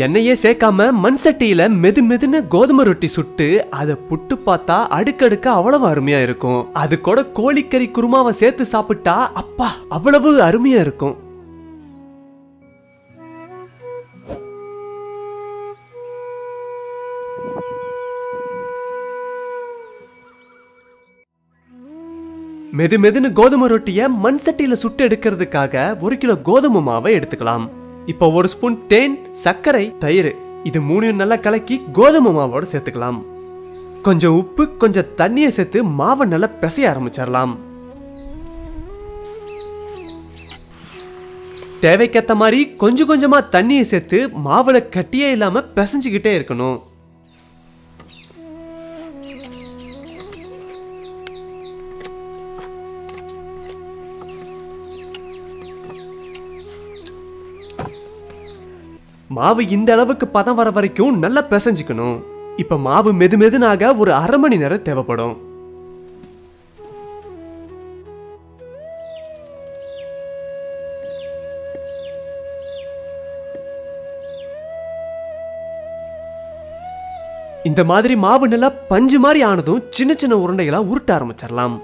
எண்ணெயே சேர்க்காம மண் சட்டியில மெது மெதுன்னு கோதுமை ரொட்டி சுட்டு அதை புட்டு பார்த்தா அடுக்கடுக்க அவ்வளவு அருமையா இருக்கும். அது கூட கோழிக்கறி குருமாவை சேர்த்து சாப்பிட்டா அப்பா அவ்வளவு அருமையா இருக்கும். மெது மெதுன்னு கோதுமை ரொட்டியை மண் சட்டியில சுட்டு எடுக்கிறதுக்காக 1 கிலோ கோதுமை மாவை எடுத்துக்கலாம். இப்போ 1 ஸ்பூன் தேன், சர்க்கரை, தயிர் இது 3 நல்லா கலக்கி கோதுமை மாவோட சேர்த்துக்கலாம். கொஞ்சம் உப்பு, கொஞ்சம் தண்ணியை சேர்த்து மாவை நல்லா பிசைய ஆரம்பிச்சிடலாம். தேவைக்கேற்ற மாதிரி கொஞ்சம் கொஞ்சமா தண்ணியை சேர்த்து மாவுல கட்டியே இல்லாம பிசைஞ்சுக்கிட்டே இருக்கணும். மாவு இந்த அளவுக்கு பதம் வர வரைக்கும் நல்லா பிசைஞ்சுக்கணும். இப்ப மாவு மெது மெதுனாக ஒரு அரை மணி நேரம் தேவைப்படும். இந்த மாதிரி மாவு நல்லா பஞ்சு மாதிரி ஆனதும் சின்ன சின்ன உருண்டைகளா உருட்ட ஆரம்பிச்சிடலாம்.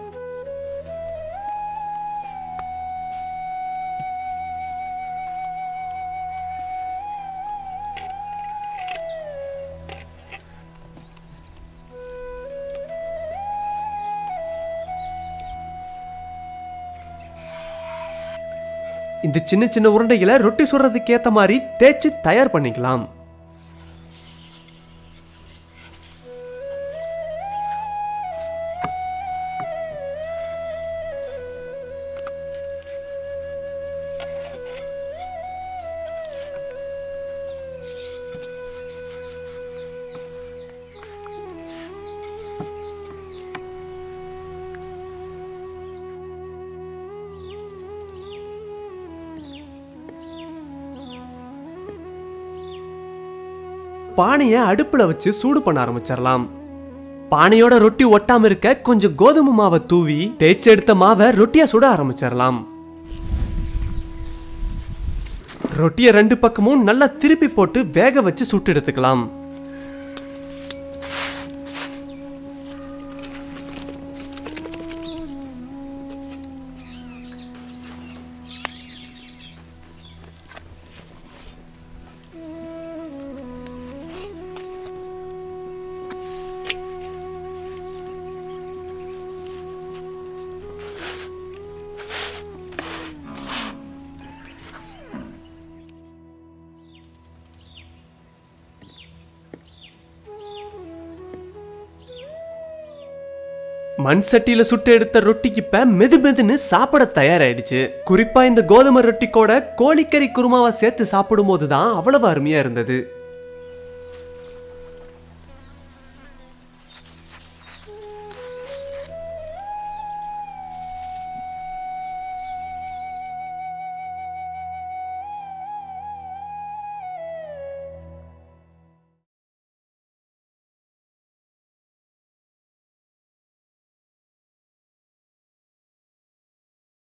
இந்த சின்ன சின்ன உருண்டைகளை ரொட்டி சுடுறதுக்கு ஏத்த மாதிரி தேய்ச்சி தயார் பண்ணிக்கலாம். பானையை அடுப்புல வச்சு சூடு பண்ண ஆரம்பிச்சிடலாம். பானையோட ரொட்டி ஒட்டாம இருக்க கொஞ்சம் கோதுமை மாவை தூவி தேய்ச்சி எடுத்த மாவை ரொட்டியா சுட ஆரம்பிச்சிடலாம். ரொட்டியை 2 பக்கமும் நல்லா திருப்பி போட்டு வேக வச்சு சுட்டு எடுத்துக்கலாம். மண் சட்டியில சுட்டு எடுத்த ரொட்டிக்கு இப்ப மெது மெதுன்னு சாப்பிட தயாராயிடுச்சு. குறிப்பா இந்த கோதுமை ரொட்டி கூட கோழிக்கறி குருமாவை சேர்த்து சாப்பிடும் போதுதான் அவ்வளவு அருமையா இருந்தது.